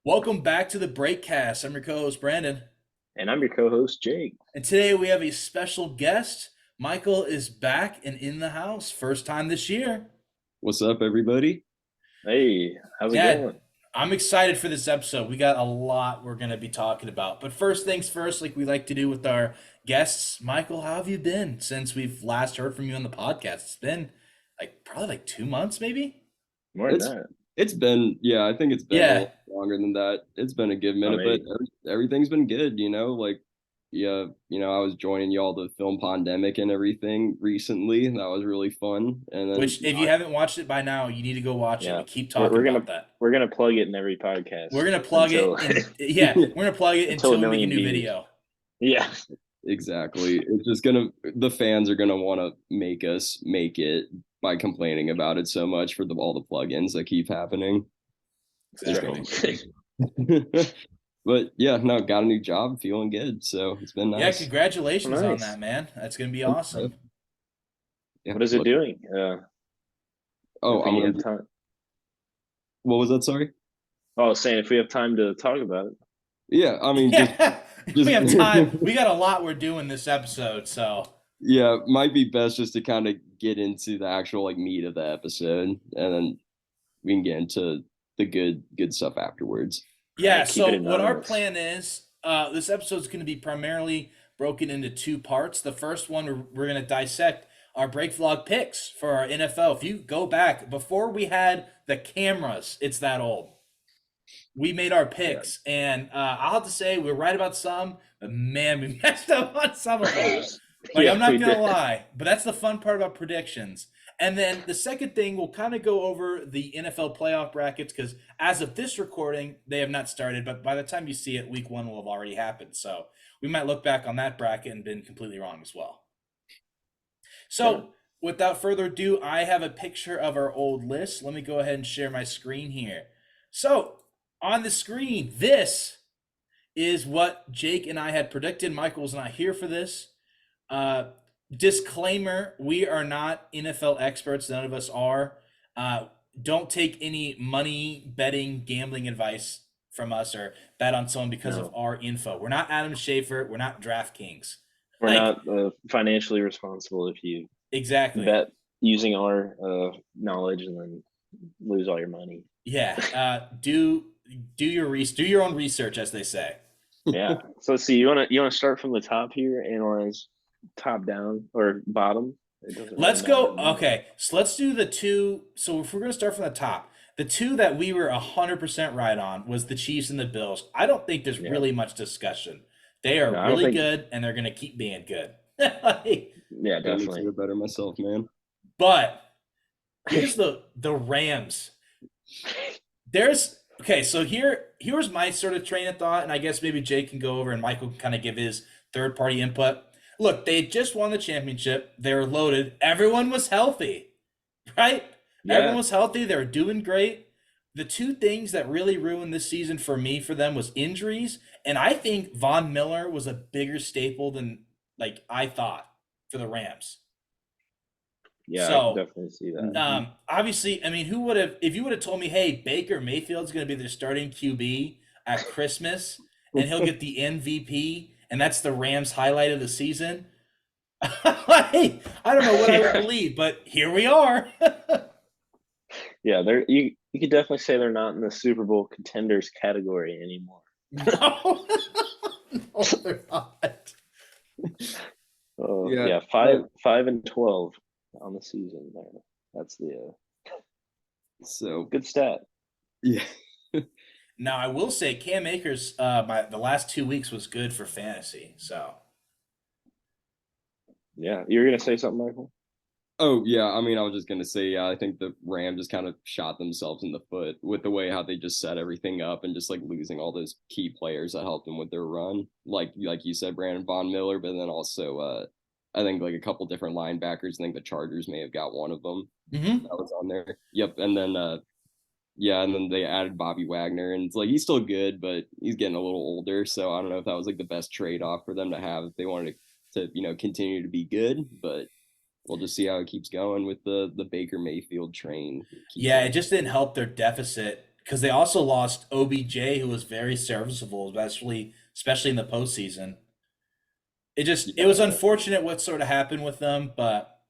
Welcome back to the Brakecast. I'm your co-host Brandon, And I'm your co-host, Jake. and today we have a special guest. Michael is back and in the house, first time this year. What's up, everybody? Hey, how's it Yeah, going? I'm excited for this episode. We got a lot we're going to be talking about. But first things first, like we like to do with our guests. Michael, how have you been since we've last heard from you on the podcast? It's been probably 2 months, maybe. More than It's that. it's been I think it's been a Yeah, little longer than that. It's been a good Oh, minute, but maybe. everything's been good, like I was joining y'all the film pandemic and everything recently. That was really fun. And then which if you haven't watched it by now, you need to go watch it. Yeah. We keep We're, talking we're gonna about that. we're gonna plug it in every podcast We're gonna plug it until in. Yeah, we're gonna plug it until a until we make a million new views. video. Yeah. exactly. It's just the fans are gonna want to make us make it by complaining about it so much for all the plugins that keep happening. It's Exactly. gonna But yeah, no, got a new job, feeling good. So it's been Yeah, nice. congratulations on Nice. that, man. That's gonna be awesome. Yeah. What is it doing? Oh, If I'm we gonna have time. what was that? Sorry. Oh, I was saying if we have time to talk about it. Yeah, I mean, Yeah, we just have time. We got a lot we're doing this episode, so yeah, might be best just to kind of get into the actual meat of the episode, and then we can get into the good stuff afterwards. All yeah. right, keep it So what our anonymous. plan is, this episode is going to be primarily broken into two parts. The first one, we're going to dissect our break vlog picks for our NFL. If you go back before we had the cameras, it's that old. We made our Yeah. picks, and I'll have to say we are right about some, but man, we messed up on some of them. Like, Yeah, I'm not we gonna did. lie, but that's the fun part about predictions. And then the second thing, we'll kind of go over the NFL playoff brackets because as of this recording, they have not started. But by the time you see it, week one will have already happened. So we might look back on that bracket and been completely wrong as well. Yeah. So without further ado, I have a picture of our old list. Let me go ahead and share my screen here. So on the screen, this is what Jake and I had predicted. Michael's not here for this. Uh, Disclaimer: we are not NFL experts. None of us are. Uh, don't take any money, betting, gambling advice from us or bet on someone because of No, our info. We're not Adam Schafer. We're not DraftKings. we're Like, not financially responsible if you exactly. bet using our knowledge and then lose all your money. Yeah. Do your own research, as they say. Yeah. So let's see. You wanna start from the top here, analyze top down or bottom. It doesn't really Let's matter go. to me. Okay, so let's do the two. So if we're going to start from the top, the two that we were 100% right on was the Chiefs and the Bills. I don't think there's Yeah. really much discussion. They are No, I don't really think. good, and they're going to keep being good. Like, Yeah, Got me to definitely. it better myself, man. but here's the Rams. There's okay. So here's my sort of train of thought, and I guess maybe Jake can go over and Michael can kind of give his third party input. Look, they just won the championship. They were loaded. Everyone was healthy, right? Everyone Yeah, was healthy. They were doing great. The two things that really ruined this season for me for them was injuries, and I think Von Miller was a bigger staple than I thought for the Rams. yeah, I can So definitely see that. Mhm. obviously, I mean, who would have if you would have told me, hey, Baker Mayfield's going to be their starting QB at Christmas and he'll get the MVP and that's the Rams highlight of the season? I don't know what I would Yeah, believe, but here we are. yeah. You could definitely say they're not in the Super Bowl contenders category anymore. No, no, they're not. Yeah, Yeah, five and 12 on the season there. That's the so good stat. yeah. Now I will say Cam Akers, the last 2 weeks was good for fantasy. So Yeah, you're gonna say something, Michael? Oh yeah, I mean, I was just gonna say, yeah, I think the Rams just kind of shot themselves in the foot with the way how they just set everything up and just losing all those key players that helped them with their run. Like you said, Brandon Von Miller, but then also I think a couple different linebackers. I think the Chargers may have got one of them mhm. that was on there. Yep, and then yeah, and then they added Bobby Wagner, and it's he's still good, but he's getting a little older. So I don't know if that was the best trade off for them to have if they wanted to continue to be good, but we'll just see how it keeps going with the Baker Mayfield train. It keeps Yeah, it on. just didn't help their deficit because they also lost OBJ, who was very serviceable, especially in the postseason. It was unfortunate what sort of happened with them, but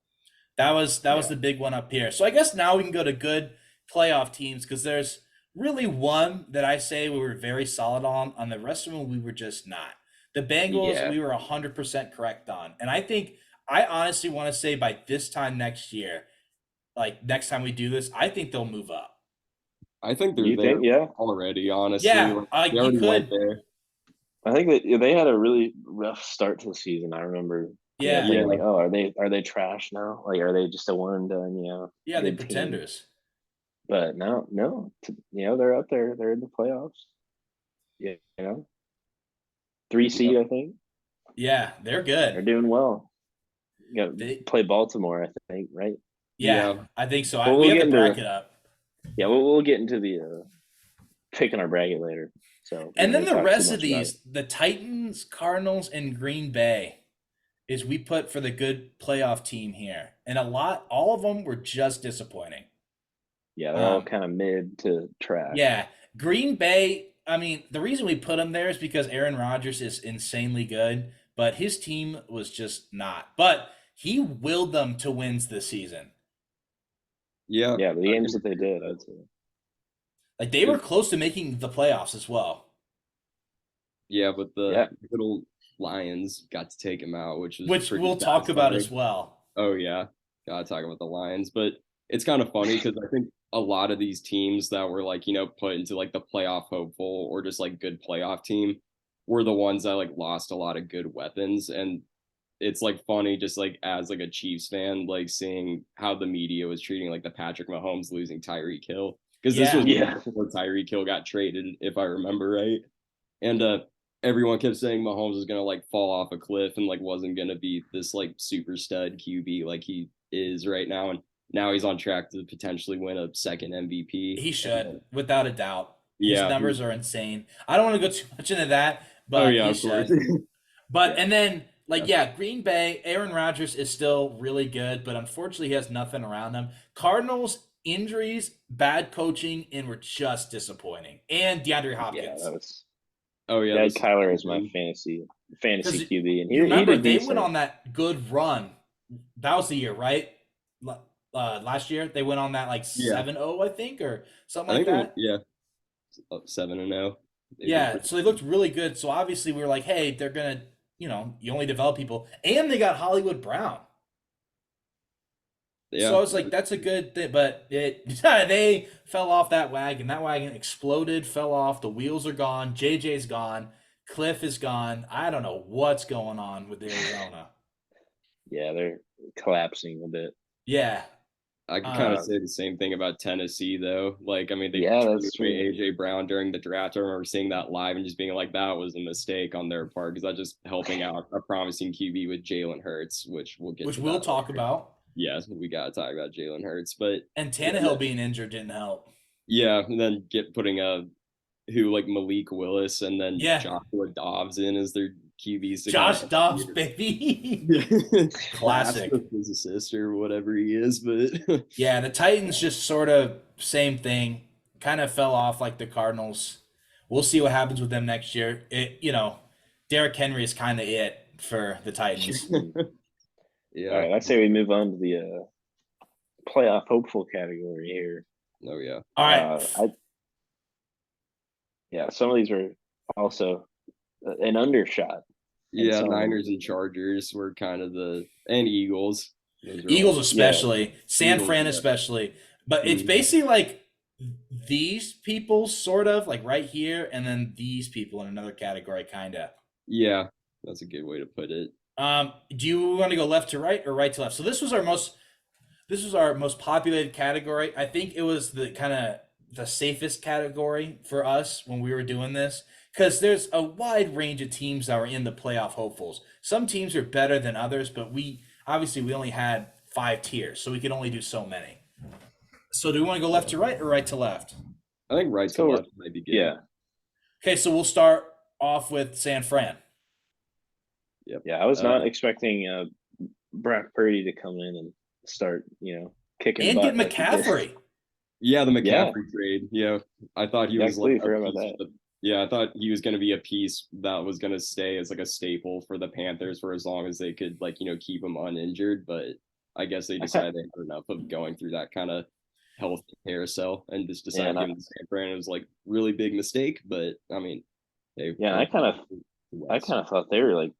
that was the big one up here. So I guess now we can go to good playoff teams because there's really one that I say we were very solid on. On the rest of them, we were just not. The Bengals, Yeah. we were 100% correct on, and I honestly want to say by this time next year, like next time we do this, I think they'll move up. I think they're You there think? Yeah. already. Honestly, Yeah, like, they you already went could. there. I think that they had a really rough start to the season. I remember, Yeah, thinking Yeah, like, oh, are they trash now? Like, are they just a one and done, yeah, they good team? pretenders. But no, they're up there. They're in the playoffs. Yeah, 3 seed, I think. Yeah, they're They're good. doing well. You got to They, play Baltimore, I think, right? yeah, yeah, I think so. Well, We we'll have get the into bracket up. we'll get into the picking our bracket later. So we And don't then need to the talk too rest of much about it. these, the Titans, Cardinals, and Green Bay, is we put for the good playoff team here. And all of them were just disappointing. Yeah, they're all Um, kind of mid to trash. yeah, Green Bay, I mean, the reason we put them there is because Aaron Rodgers is insanely good, but his team was just not. But he willed them to wins this season. yeah. Yeah, the I games think that they did, I'd say. Like they were close to making the playoffs as well. yeah, but the Yeah, little Lions got to take him out, which was Which pretty we'll talk about as satisfying. well. Oh yeah, gotta talk about the Lions, but it's kind of funny because I think a lot of these teams that were like put into like the playoff hopeful or just like good playoff team were the ones that like lost a lot of good weapons, and it's like funny just like as like a Chiefs fan like seeing how the media was treating like the Patrick Mahomes losing Tyreek Hill because this was Yeah. yeah, before Tyreek Hill got traded if I remember right, and everyone kept saying Mahomes was gonna like fall off a cliff and like wasn't gonna be this like super stud QB like he is right now, and now he's on track to potentially win a second MVP. He And, should, without a doubt. His yeah. numbers are insane. I don't want to go too much into that, Oh but yeah, he of course. should. But yeah, and then Yeah. Green Bay, Aaron Rodgers is still really good, but unfortunately he has nothing around him. Cardinals injuries, bad coaching, and were just disappointing. And DeAndre yeah. Hopkins. That was. Oh yeah, Yeah, I had this Kyler as my fantasy Because QB, and you he remember did they went decent. on that good run. That was the year, right? Last year they went on that like yeah. 7-0, I think, or something I like think it was, that. yeah, 7-0. They did Yeah, pretty so they looked really good. So obviously we were like, hey, they're gonna, you only develop people, and they got Hollywood Brown. So yeah. I was like, that's a good thing, but they fell off that wagon. That wagon exploded, fell off. The wheels are gone. JJ's gone. Cliff is gone. I don't know what's going on with Arizona. Yeah, they're collapsing a bit. Yeah, I could kind of um, Um, say the same thing about Tennessee, though. Like, I mean, they yeah, traded that's away true. AJ Brown during the draft. I remember seeing that live and just being like, that was a mistake on their part because that's just helping out a promising QB with Jalen Hurts, which we'll get which to we'll that talk later. about. Yes, we got to talk about Jalen Hurts, but And yeah, Tannehill being injured didn't help. yeah, and then putting who like Malik Willis and then Yeah, Joshua Dobbs in as their QBs to kind Josh of Dobbs, baby. last Classic. physicist or whatever he is, but Yeah, the Titans just sort of same thing, kind of fell off like the Cardinals. We'll see what happens with them next year. Derrick Henry is kind of it for the Titans. Mm. All yeah, right, I say we move on to the playoff hopeful category here. oh yeah. All right, I Yeah, some of these are also an undershot, and Yeah, some Niners and Chargers were kind of and Eagles. Those are Eagles all yeah, especially, San Eagles, Fran yeah. especially, but it's Mhm. basically like these people sort of like right here, and then these people in another category, kind of. Yeah, that's a good way to put it. Do you want to go left to right or right to left? So this was our most populated category. I think it was the kind of the safest category for us when we were doing this because there's a wide range of teams that were in the playoff hopefuls. Some teams are better than others, but we only had 5 tiers, so we could only do so many. So do we want to go left to right or right to left? I think right to so left might be good. yeah, Okay, so we'll start off with San Fran. Yep. yeah. I was not expecting Brock Purdy to come in and start, kicking And get butt like he did. McCaffrey. Yeah, the Yeah, McCaffrey trade. Yeah, I thought he yeah, I was like completely a forgot about piece that. of the. Yeah, I thought he was going to be a piece that was going to stay as like a staple for the Panthers for as long as they could like keep him uninjured. But I guess they I kind decided they had enough of going through that kind of health carousel and just yeah, decided to give him the San Fran. It was like really big mistake, but I mean they yeah, went I West. kind of thought they were like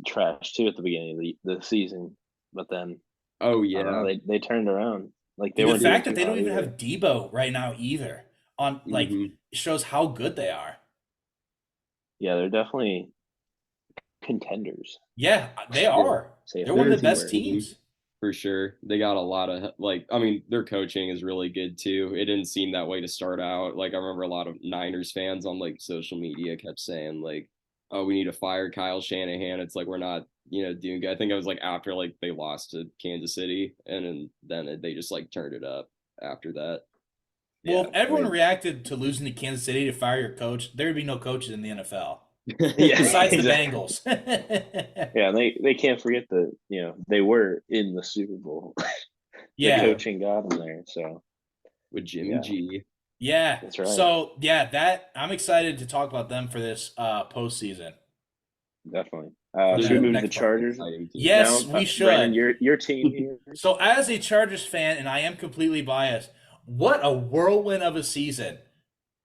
trash too at the beginning of the season, but then Oh I don't know, yeah, they turned around. Like they Dude, the weren't doing fact that too they don't hot even either. have Debo right now either on like hmm shows how good they are. Yeah, they're definitely contenders. Yeah, they To are. say a They're one of they're the fancy best word. teams. for sure. They got a lot of like I mean, their coaching is really good too. It didn't seem that way to start out. Like I remember a lot of Niners fans on like social media kept saying like, "Oh, we need to fire Kyle Shanahan." It's like we're not, doing good. I think it was like after like they lost to Kansas City and then they just like turned it up after that. Well, Yeah, if I everyone mean, reacted to losing to Kansas City to fire your coach, there'd be no coaches in the NFL yeah, besides the exactly. Bengals. Yeah, they can't forget that they were in the Super Bowl. The Yeah, Yeah, coaching got them there, so with Jimmy yeah, G. yeah. that's right, So yeah, that I'm excited to talk about them for this postseason definitely. for They're Should we the gonna move be to the next part. an Chargers exciting team. Yes, now? we Brandon, should. your team here. So as a Chargers fan, and I am completely biased, what a whirlwind of a season,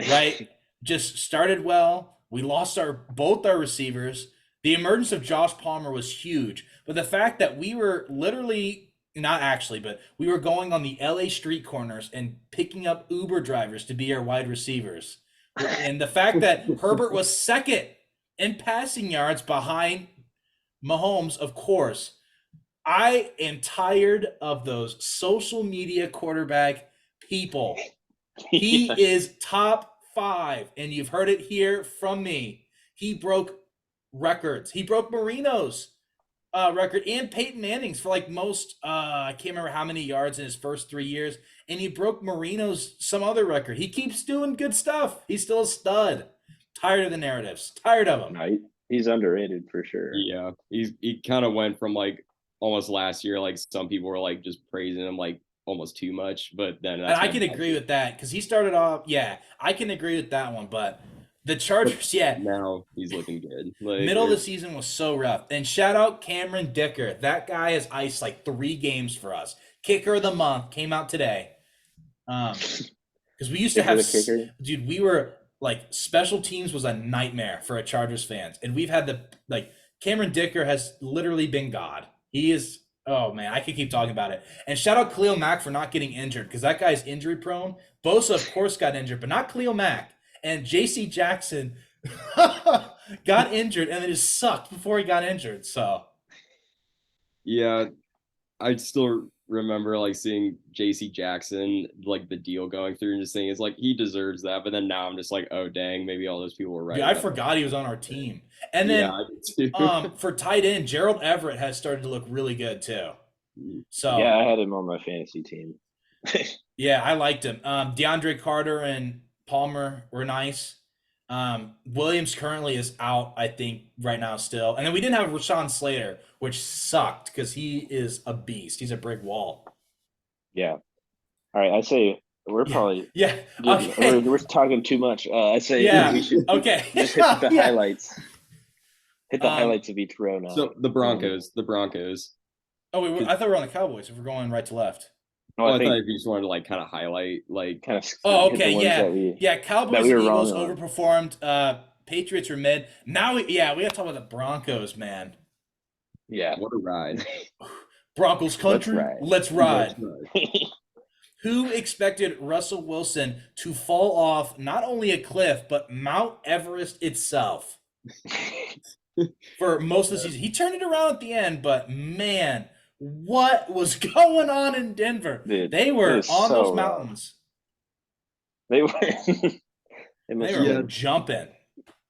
right? Just started well. We lost our both our receivers. The emergence of Josh Palmer was huge, but the fact that we were literally not actually, but we were going on the LA street corners and picking up Uber drivers to be our wide receivers. And the fact that Herbert was second in passing yards behind Mahomes, of course. I am tired of those social media quarterback people. He Yeah, is top five, and you've heard it here from me. He broke records. He broke Marino's record and Peyton Manning's for like most. I can't remember how many yards in his first 3 years, and he broke Marino's some other record. He keeps doing good stuff. He's still a stud. Tired of the narratives. Tired of him. no, he's underrated for sure. Yeah, he kind of went from like almost last year, like some people were like just praising him like almost too much, but then And that's I when can agree with that because he started off. Yeah, I can agree with that one. But the Chargers, yeah, now he's looking good. Like middle of the season was so rough. And shout out Cameron Dicker. That guy has iced like 3 games for us. Kicker of the month came out today. Because we used to Kicker have, the kicker. dude, we were like special teams was a nightmare for a Chargers fans, and we've had the like Cameron Dicker has literally been God. He is. Oh man, I could keep talking about it. And shout out Khalil Mack for not getting injured because that guy's injury prone. Bosa, of course, got injured, but not Khalil Mack. And J.C. Jackson got injured and then just sucked before he got injured. So yeah, I still remember like seeing JC Jackson, like the deal going through and just saying it's like he deserves that. But then now I'm just like, oh dang, maybe all those people were dude, right I about forgot he was on our that. team. And Yeah, then I did too. for tight end, Gerald Everett has started to look really good too. Yeah, So I had him on my fantasy team. yeah, I liked him. DeAndre Carter and Palmer were nice. Williams currently is out, I think, right now still. And then we didn't have Rashawn Slater, which sucked because he is a beast. He's a brick wall. Yeah. All right. I say we're Yeah, probably yeah, getting okay, we're talking too much. I say we yeah, should okay, just hit the yeah. highlights. Hit the Um, highlights of each row now. So the Broncos. oh, I thought we were on the Cowboys. If we're going right to left. No, Oh, I I thought think if you just wanted to like kind of highlight like kind of Oh, hit the okay, ones yeah, yeah. that Cowboys we and were wrong Eagles on. overperformed. Patriots are mid. Now, yeah, we got to talk about the Broncos, man. Yeah. what a ride. Broncos Let's country, ride. let's Let's ride. ride. Who expected Russell Wilson to fall off not only a cliff but Mount Everest itself for most of the season? He turned it around at the end, but man, what was going on in Denver? Dude, They it were is on so those rough. mountains. They were it They must have were Yeah, been jumping.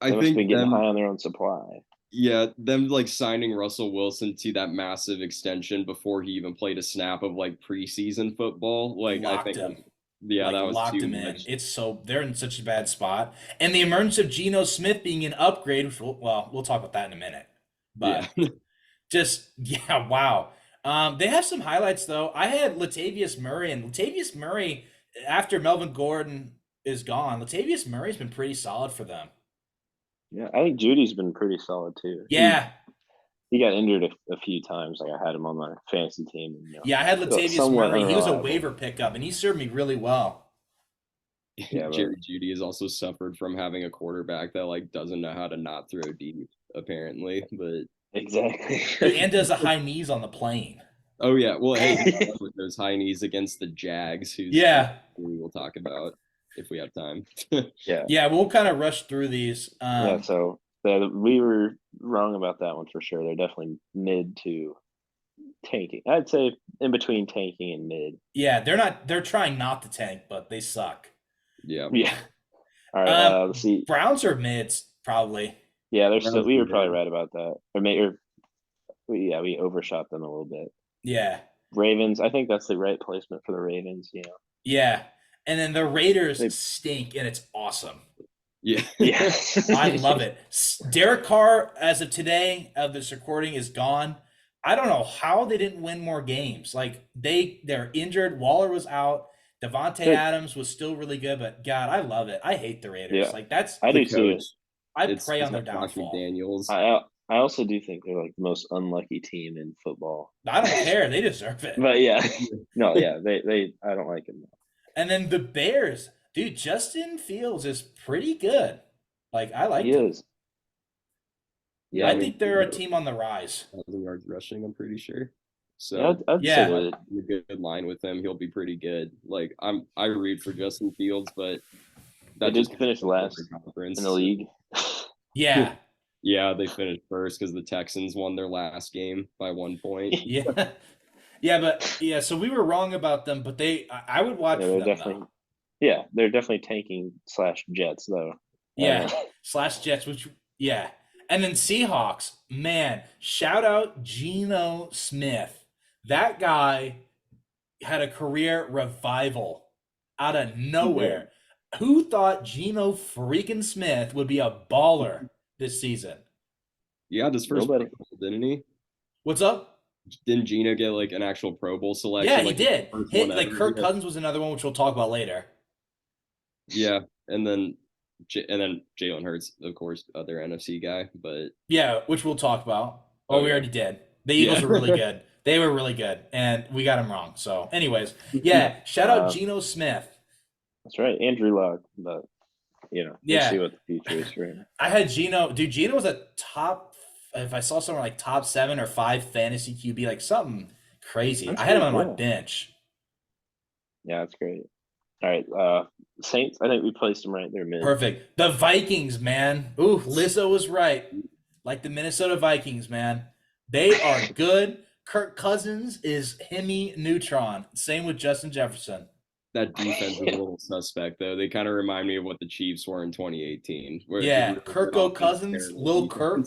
I they must have think been getting high them. on their own supply. Yeah, them like signing Russell Wilson to that massive extension before he even played a snap of like preseason football. Like I Locked think, him. yeah, Like that was locked too him in. much. It's so they're in such a bad spot. And the emergence of Geno Smith being an upgrade, which we'll talk about that in a minute. Yeah, But just yeah, wow. They have some highlights though. I had Latavius Murray, and Latavius Murray after Melvin Gordon is gone, Latavius Murray's been pretty solid for them. Yeah, I think Judy's been pretty solid too. Yeah. He got injured a few times. Like I had him on my fantasy team. And, Yeah, I had Latavius somewhat Murray. He was a unreliable. waiver pickup, and he served me really well. Yeah, Jerry Judy has also suffered from having a quarterback that like doesn't know how to not throw deep, apparently. But exactly. And does the high knees on the plane. oh yeah, well hey, with those high knees against the Jags, who's Yeah. we will talk about if we have time. Yeah, we'll kind of rush through these. yeah. So we were wrong about that one for sure. They're definitely mid to tanking. I'd say in between tanking and mid. Yeah, they're trying not to tank, but they suck. Yeah. All right. Let's see. Browns are mids, probably. Yeah, they're still. We were probably right about that, we overshot them a little bit. Yeah. Ravens. I think that's the right placement for the Ravens. Yeah, and then the Raiders stink, and it's awesome. Yeah. I love it. Derek Carr, as of today of this recording, is gone. I don't know how they didn't win more games. Like they're injured. Waller was out. Devontae Adams was still really good, but God, I love it. I hate the Raiders. Yeah. Like that's I do too. I pray on their downfall. Daniels. I also do think they're like the most unlucky team in football. I don't care. They deserve it. But yeah, no, yeah, they I don't like them. And then the Bears, dude, Justin Fields is pretty good. Like I like him. Is. Yeah, I think they're a team on the rise. 1,000 yards rushing, I'm pretty sure. So yeah, I'd say that. A good line with him, he'll be pretty good. Like I root for Justin Fields, but that just finished last in the league. Yeah. Yeah, they finished first because the Texans won their last game by 1 point. Yeah. Yeah, so we were wrong about them, but I would watch for them, definitely. Yeah, they're definitely tanking / Jets though. Yeah, / Jets, which and then Seahawks, man, shout out Geno Smith. That guy had a career revival out of nowhere. Who thought Geno freaking Smith would be a baller this season? Yeah, his first Pro Bowl, didn't he? What's up? Didn't Geno get like an actual Pro Bowl selection? Yeah, he did. Kirk Cousins was another one, which we'll talk about later. Yeah, and then Jalen Hurts, of course, other NFC guy, but yeah, which we'll talk about. Oh, we already did. The Eagles are really good. They were really good, and we got them wrong. So, anyways, yeah, shout out Geno Smith. That's right, Andrew Luck, but we'll see what the future is for him. I had Geno. Dude, Geno was a top. If I saw somewhere like top 7 or 5 fantasy QB, like something crazy. I had him on my bench. Yeah, that's great. All right, Saints. I think we placed them right there, mid. Perfect. The Vikings, man. Ooh, Lizzo was right. Like the Minnesota Vikings, man. They are good. Kirk Cousins is Hemi Neutron. Same with Justin Jefferson. That defense is a little suspect, though. They kind of remind me of what the Chiefs were in 2018. Kirk Cousins, Lil Kirk.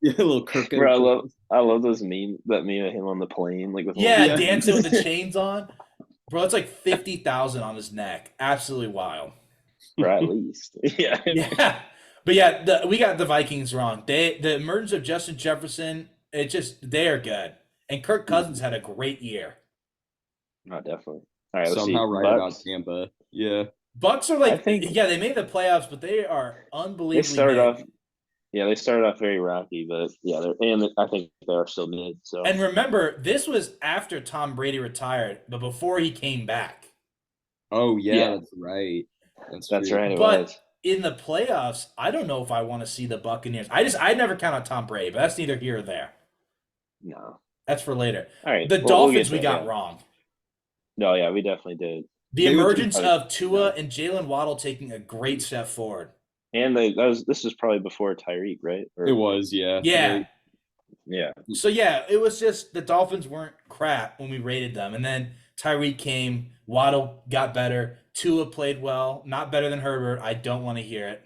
Little Kirk. Bro, I love those memes. That meme of him on the plane, like with dancing with the chains on. Bro, it's like 50,000 on his neck. Absolutely wild. Or at least, yeah. But we got the Vikings wrong. The emergence of Justin Jefferson, they are good, and Kirk Cousins had a great year. No, definitely. All right, somehow right about Tampa. Yeah, Bucks are like, they made the playoffs, but they are unbelievably. They started off very rocky, but I think they are still mid. So, and remember, this was after Tom Brady retired, but before he came back. Oh yeah. That's right. That's right. But in the playoffs, I don't know if I want to see the Buccaneers. I never count on Tom Brady, but that's neither here or there. No, that's for later. All right, the Dolphins we got wrong. No, yeah, we definitely did. The emergence of Tua and Jalen Waddle taking a great step forward. And this was probably before Tyreek, right? It was, yeah. Yeah. So it was just the Dolphins weren't crap when we rated them, and then Tyreek came, Waddle got better, Tua played well, not better than Herbert. I don't want to hear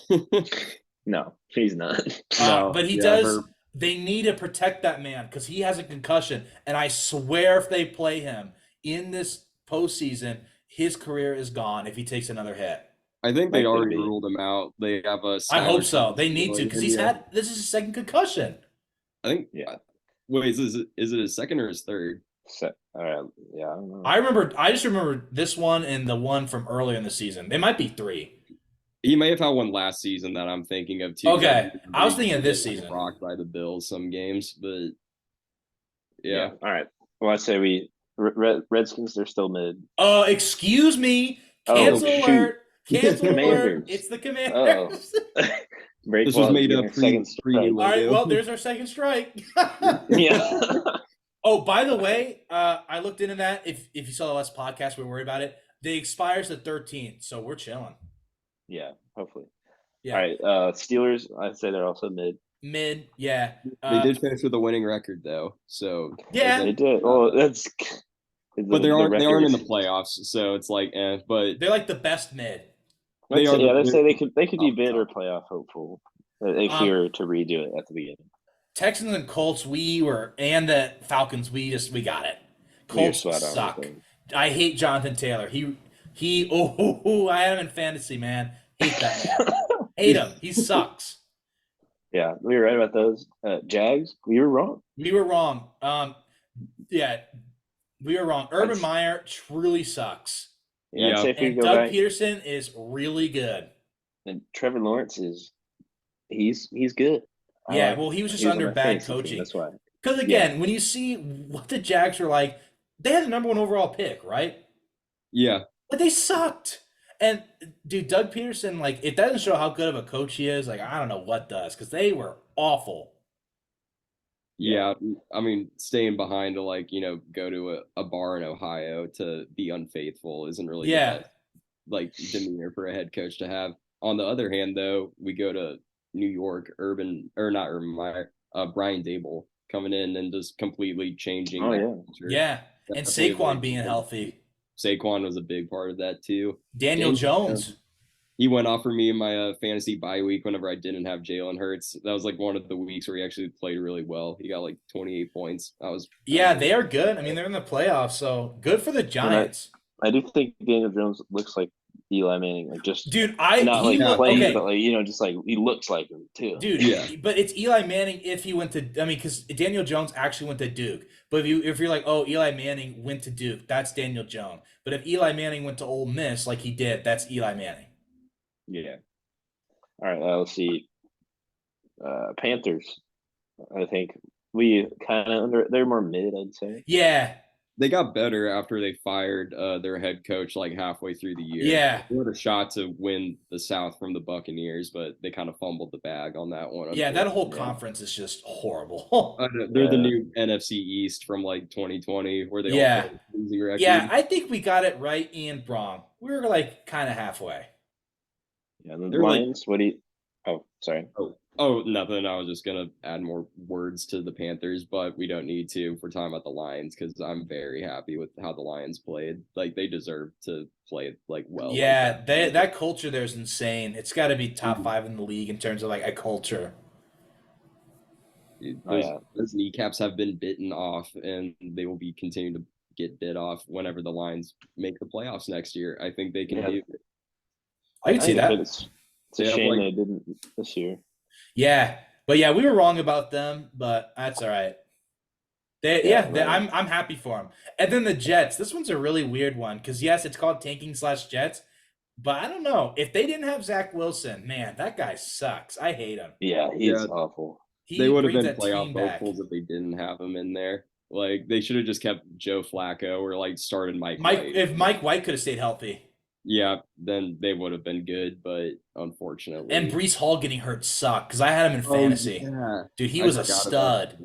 it. No, he's not. But he does. They need to protect that man because he has a concussion, and I swear if they play him in this postseason, his career is gone if he takes another hit. I think they already ruled him out. They have a. I hope so. They need to because this is his second concussion. I think. Yeah. Wait, is it his second or his third? All right. Yeah, I don't know. I just remember this one and the one from earlier in the season. They might be three. He may have had one last season that I'm thinking of too. 'Cause Okay, I was he thinking of did this get season. rocked by the Bills some games, but yeah. All right. Well, I say Redskins. They're still mid. Excuse me. Oh Cancel shoot. alert. Cancel alert. Commanders. It's the Oh. Commanders. Break This was well, made getting up a second pre new strike. All right, logo. well, there's our second strike. Yeah. Oh, by the way, I looked into that. If you saw the last podcast, we were worried about it. They expires the 13th, so we're chilling. Yeah. Hopefully. Yeah. All right. Steelers. I'd say they're also mid. Mid, yeah. They did finish with a winning record though, so Yeah. They did. Well, that's. but they aren't in the record playoffs, so it's like but They're like the best mid. they are. Yeah, they say they could be top. mid or playoff hopeful if you were to redo it at the beginning. Texans and Colts, and the Falcons, we got it. Colts suck. I hate Jonathan Taylor. I had him in fantasy, man. Hate that man. Hate him. He sucks. Yeah, we were right about those. Jags, we were wrong. We were wrong. Yeah, we were wrong. Urban Meyer truly sucks. Yeah. And Doug Peterson is really good. And Trevor Lawrence he's good. Yeah, well, he was just under bad coaching. That's why. Because again, when you see what the Jags are like, they had the number 1 overall pick, right? Yeah. But they sucked. And dude, Doug Peterson, like, it doesn't show how good of a coach he is. Like, I don't know what does, because they were awful. Yeah, I mean, staying behind to go to a bar in Ohio to be unfaithful isn't really the best, demeanor for a head coach to have. On the other hand, though, we go to New York, Brian Dable coming in and just completely changing. Culture. Yeah, and Saquon being healthy. Saquon was a big part of that too. Daniel Jones. He went off for me in my fantasy bye week whenever I didn't have Jalen Hurts. That was like one of the weeks where he actually played really well. He got like 28 points. They are good. I mean, they're in the playoffs, so good for the Giants. I do think Daniel Jones looks like Eli Manning, but just like he looks like him too. Dude, yeah. But it's Eli Manning if he went to. I mean, because Daniel Jones actually went to Duke. But if you're like, oh, Eli Manning went to Duke, that's Daniel Jones. But if Eli Manning went to Ole Miss like he did, that's Eli Manning. Yeah. All right. Let's see. Panthers. I think we kind of they're more mid, I'd say. Yeah. They got better after they fired their head coach like halfway through the year. Yeah. They had a shot to win the South from the Buccaneers, but they kind of fumbled the bag on that one. Yeah, that whole conference is just horrible. They're the new NFC East from like 2020 where they all play losing record. Yeah, I think we got it right and wrong. We were like kind of halfway. Yeah, and the Lions, what do you – oh, sorry. Oh, nothing. I was just going to add more words to the Panthers, but we don't need to if we're talking about the Lions because I'm very happy with how the Lions played. Like, they deserve to play, like, well. Yeah, that culture there is insane. It's got to be top 5 in the league in terms of, like, a culture. Those kneecaps have been bitten off, and they will be continuing to get bit off whenever the Lions make the playoffs next year. I think they can do it. I can see that. It's a shame they didn't this year. Yeah, but yeah, we were wrong about them, but that's all right. I'm happy for them. And then the Jets. This one's a really weird one because yes, it's called tanking/Jets, but I don't know if they didn't have Zach Wilson. Man, that guy sucks. I hate him. Yeah, he's awful. They would have been playoff hopefuls if they didn't have him in there. Like they should have just kept Joe Flacco or like started Mike White. If Mike White could have stayed healthy. Yeah, then they would have been good, but unfortunately. And Breece Hall getting hurt sucked because I had him in fantasy. Yeah. Dude, he was a stud.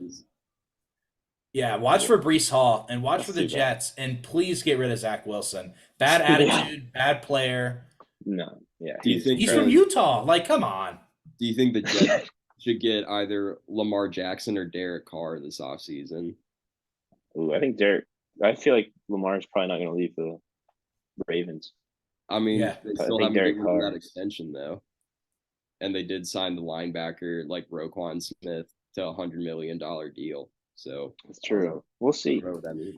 Yeah, watch for Breece Hall and watch for the Jets, and please get rid of Zach Wilson. Bad attitude, bad player. No, yeah. He's from Utah. Like, come on. Do you think the Jets should get either Lamar Jackson or Derek Carr this offseason? Ooh, I feel like Lamar's probably not going to leave the Ravens. I mean, they still haven't Derek given Carr. that extension, though. And they did sign the linebacker, like Roquan Smith, to a $100 million deal. So it's true. We'll see.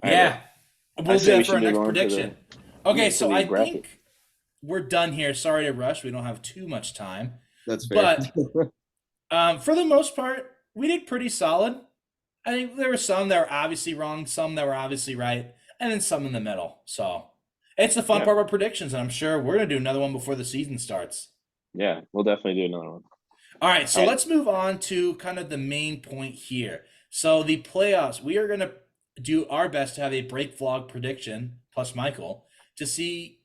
Yeah. We'll do that for our next prediction. Okay, so I think we're done here. Sorry to rush. We don't have too much time. That's fair. But for the most part, we did pretty solid. I think there were some that were obviously wrong, some that were obviously right. and then some in the middle. So it's the fun Yeah. part of our predictions, and I'm sure we're gonna do another one before the season starts. Yeah, we'll definitely do another one. All right, so All right. let's move on to kind of the main point here. So the playoffs, we are gonna do our best to have a break vlog prediction plus Michael to see,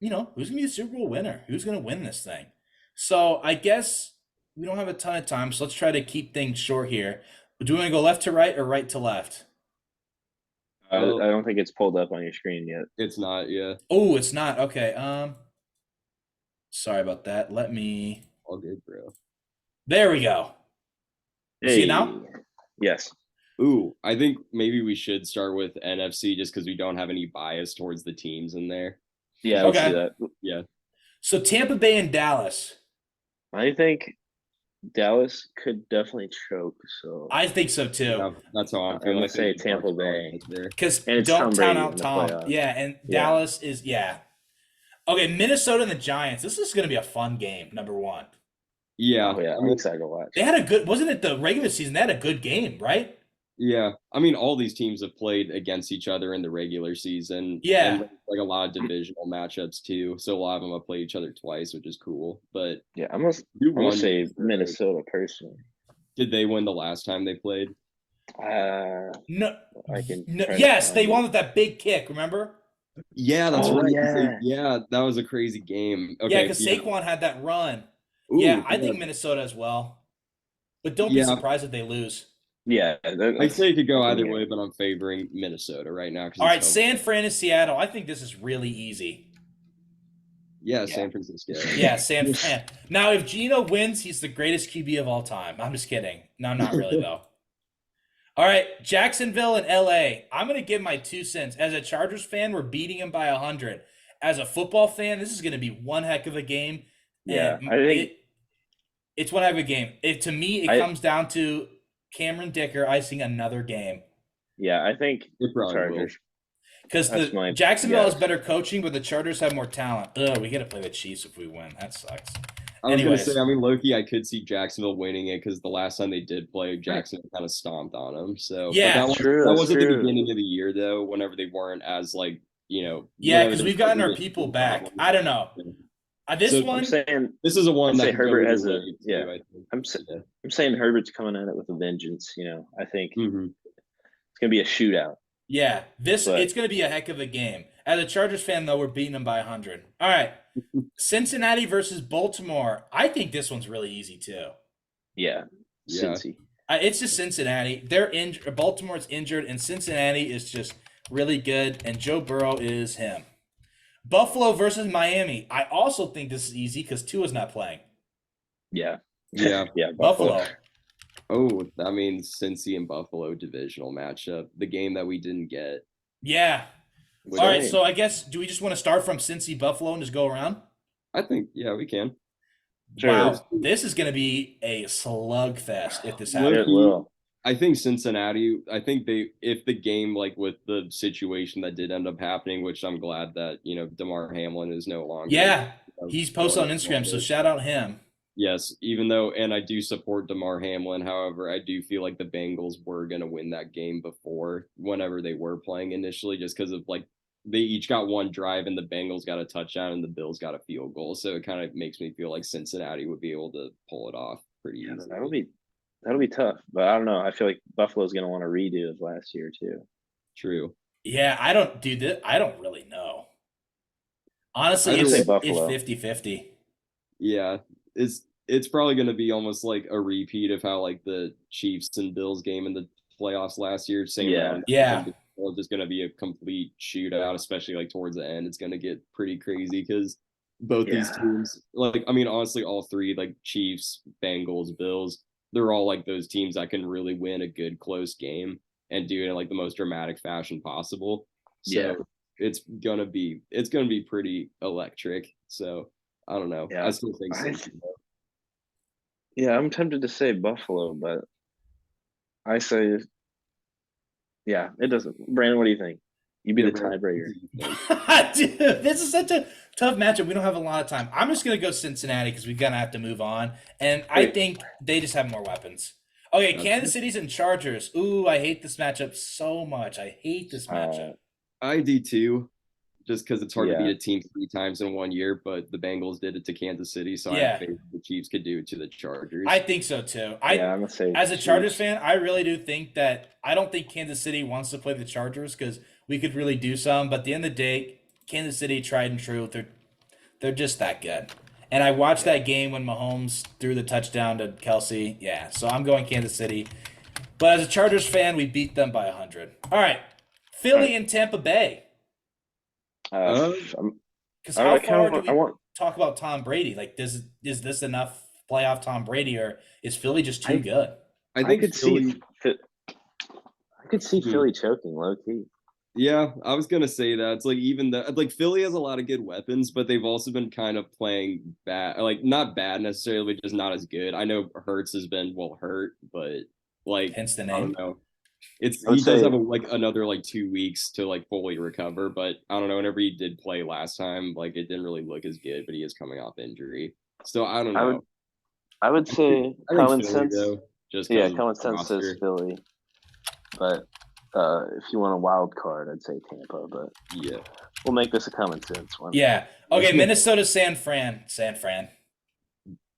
who's gonna be the Super Bowl winner, who's gonna win this thing. So I guess we don't have a ton of time, so let's try to keep things short here. Do you want to go left to right or right to left? I Oh. don't think it's pulled up on your screen yet. It's not, yeah. Oh, it's not. Okay. Sorry about that. Let me. All good, bro. There we go. See it now? Yes. Ooh, I think maybe we should start with NFC just because we don't have any bias towards the teams in there. Yeah, let's Okay. do that. Yeah. So Tampa Bay and Dallas. I think Dallas could definitely choke. So I think so too. Yeah, that's how I'm I'm feeling. gonna I think say Tampa Mark's Bay. right there. Because And it's don't Tom count Brady out in the Tom. playoffs. Yeah, and Yeah. Dallas is Okay, Minnesota and the Giants. This is going to be a fun game. Number one. Yeah. Oh yeah, I I'm mean, excited to watch. They had a good. Wasn't it the regular season? They had a good game, right? yeah. I mean, all these teams have played against each other in the regular season. Yeah. And like a lot of divisional matchups too. So a lot of them have played each other twice, which is cool. But Yeah, I'm gonna won say for- Minnesota personally. Did they win the last time they played? No. I can No, try to yes, find they it. won with that big kick. Remember? Yeah, that's Oh, right. yeah. Yeah, that was a crazy game. Okay, Yeah, because Saquon had that run. Ooh, Yeah, I think Minnesota as well. But don't be Yeah. surprised if they lose. Yeah, I say it could go either Yeah. way, but I'm favoring Minnesota right now. All right, San Fran and Seattle. I think this is really easy. Yeah, San Francisco. Yeah, San Fran. Now, if Gino wins, he's the greatest QB of all time. I'm just kidding. No, not really, though. All right, Jacksonville and LA. I'm going to give my 2 cents. As a Chargers fan, we're beating them by 100. As a football fan, this is going to be one heck of a game. Yeah, And I think it's one heck of a game. To me, it comes down to Cameron Dicker icing another game. Yeah, I think It probably Chargers. Because That's the my Jacksonville has guess. better coaching, but the Chargers have more talent. Ugh, we got to play the Chiefs if we win. That sucks. I was Anyways. gonna say, I mean, low-key, I could see Jacksonville winning it because the last time they did play, Jacksonville kind of stomped on them. So, but Yeah, that was, true, that that's was at the true. beginning of the year, though. Whenever they weren't as like, Yeah, whenever because they we've gotten were our getting people some back. problems. I don't know. This So- one, I'm saying This is a one I'd that say could go Herbert either has a- way, too, yeah. I think. I'm saying Herbert's coming at it with a vengeance. I think Mhm. it's gonna be a shootout. yeah, it's But- going to be a heck of a game. As a Chargers fan, though, we're beating them by 100. All right, Cincinnati versus Baltimore. I think this one's really easy too. Yeah, Yeah. Cincy. It's just Cincinnati. They're injured. Baltimore's injured, and Cincinnati is just really good. And Joe Burrow is him. Buffalo versus Miami. I also think this is easy because Tua's not playing. Yeah, Yeah. yeah. Buffalo. Oh, that means Cincy and Buffalo divisional matchup, the game that we didn't get. Yeah. Which All right. So I guess do we just want to start from Cincy Buffalo and just go around? I think, yeah, we can. Sure. Wow, this is going to be a slugfest if this Look, happens. It will. I think Cincinnati, if the game, like with the situation that did end up happening, which I'm glad that, DeMar Hamlin is no longer. Yeah, he's posted on Instagram, so shout out him. Yes, even though, and I do support DeMar Hamlin. However, I do feel like the Bengals were going to win that game before, whenever they were playing initially, just because of like they each got one drive and the Bengals got a touchdown and the Bills got a field goal. So it kind of makes me feel like Cincinnati would be able to pull it off pretty Yeah, easily. that'll be tough. But I don't know. I feel like Buffalo's gonna want to redo of last year too. True. Yeah, I don't really know. Honestly, I'd say it's Buffalo. 50-50. Yeah, it's probably going to be almost like a repeat of how like the Chiefs and Bills game in the playoffs last year. Same Yeah. round. Yeah. It's just going to be a complete shootout, especially like towards the end. It's going to get pretty crazy because both these Yeah. teams, like I mean, honestly, all three, like Chiefs, Bengals, Bills, they're all like those teams that can really win a good close game and do it in like the most dramatic fashion possible. So Yeah. it's gonna be pretty electric. So I don't know. Yeah. I still think so. Yeah, I'm tempted to say Buffalo, but I say, yeah, it doesn't. Brandon, what do you think? You be the tiebreaker. Dude, this is such a tough matchup. We don't have a lot of time. I'm just going to go Cincinnati because we're going to have to move on. And I think they just have more weapons. Okay, Kansas City's and Chargers. Ooh, I hate this matchup so much. I hate this matchup. I do too, just because it's hard to Yeah. beat a team 3 times in 1 year. But the Bengals did it to Kansas City, so I Yeah. think the Chiefs could do it to the Chargers. I think so too. Yeah, I'm gonna say As a Chargers Chiefs. fan, I really do think that I don't think Kansas City wants to play the Chargers because we could really do some. But at the end of the day, Kansas City tried and true. They're just that good. And I watched that game when Mahomes threw the touchdown to Kelsey. Yeah, so I'm going Kansas City. But as a Chargers fan, we beat them by 100. All right, Philly and Tampa Bay. Because how far do we talk about Tom Brady? Like, is this enough playoff Tom Brady, or is Philly just too good? I think Philly. I could see Philly choking low key. Yeah, I was gonna say that. It's like even that like Philly has a lot of good weapons, but they've also been kind of playing bad, like not bad necessarily, but just not as good. I know Hurts has been hurt, but like Hence the I name. don't know. He does have another 2 weeks to fully recover, but I don't know. Whenever he did play last time, it didn't really look as good. But he is coming off injury, so I don't know. I would say common sense. Common sense says Philly, but if you want a wild card, I'd say Tampa. But yeah, we'll make this a common sense one. Yeah. Okay. Minnesota, San Fran.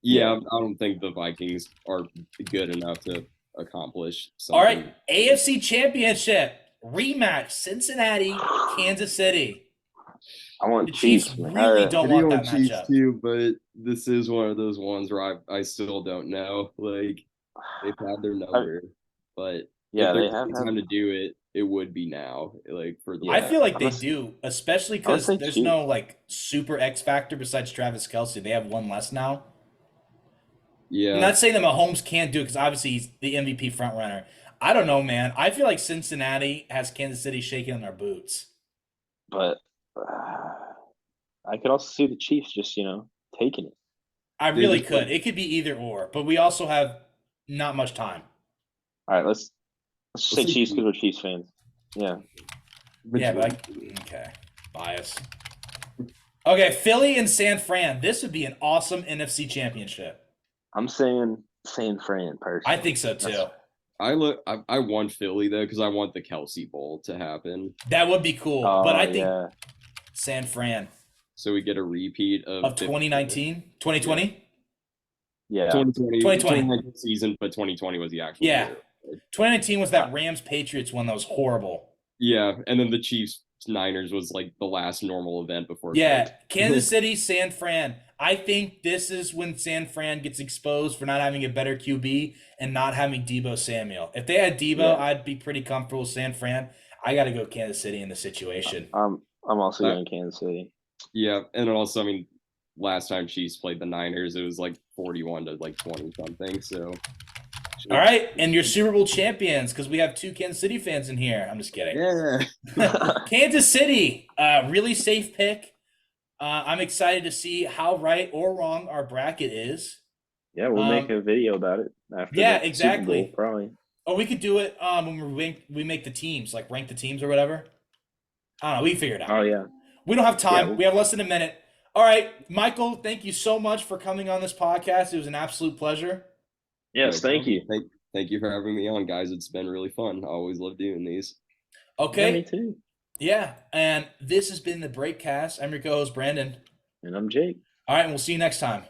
Yeah, I don't think the Vikings are good enough to accomplish something. All right, AFC Championship rematch: Cincinnati, Kansas City. I want the Chiefs. Really don't want that Chiefs matchup too, but this is one of those ones where I still don't know. They've had their number, but yeah, if they there's have time to do it. It would be now, for the. I feel like they do, especially because there's no super X factor besides Travis Kelce. They have one less now. Yeah, I'm not saying that Mahomes can't do it because obviously he's the MVP frontrunner. I don't know, man. I feel like Cincinnati has Kansas City shaking in their boots. But I could also see the Chiefs just taking it. I really could. It could be either or, but we also have not much time. All right, let's say Chiefs because we're Chiefs fans. Yeah. Yeah, but okay. Bias. Okay, Philly and San Fran. This would be an awesome NFC championship. I'm saying San Fran personally. I think so too. I want Philly though because I want the Kelsey Bowl to happen. That would be cool, but I think San Fran. So we get a repeat of 2019, 2020. Yeah, 2020 season, but 2020 was the actual year. 2019 was that Rams Patriots one that was horrible. Yeah, and then the Chiefs Niners was the last normal event before. Yeah, Kansas City, San Fran. I think this is when San Fran gets exposed for not having a better QB and not having Deebo Samuel. If they had Deebo, I'd be pretty comfortable with San Fran. I got to go Kansas City in the situation. I'm also going Kansas City. Yeah, and also, last time Chiefs played the Niners, it was 41 to 20 something. So. All right, and your Super Bowl champions, because we have 2 Kansas City fans in here. I'm just kidding. Yeah. Kansas City, really safe pick. I'm excited to see how right or wrong our bracket is. Yeah, we'll make a video about it after. Yeah, exactly. Super Bowl, probably. Or we could do it when we make the teams, rank the teams or whatever. I don't know. We can figure it out. Oh yeah. We don't have time. We have less than a minute. All right, Michael, thank you so much for coming on this podcast. It was an absolute pleasure. Yes, thank you. Thank you for having me on, guys. It's been really fun. I always love doing these. Okay. Yeah, me too. Yeah, and this has been the Brakecast. I'm your co-host, Brandon. And I'm Jake. All right, and we'll see you next time.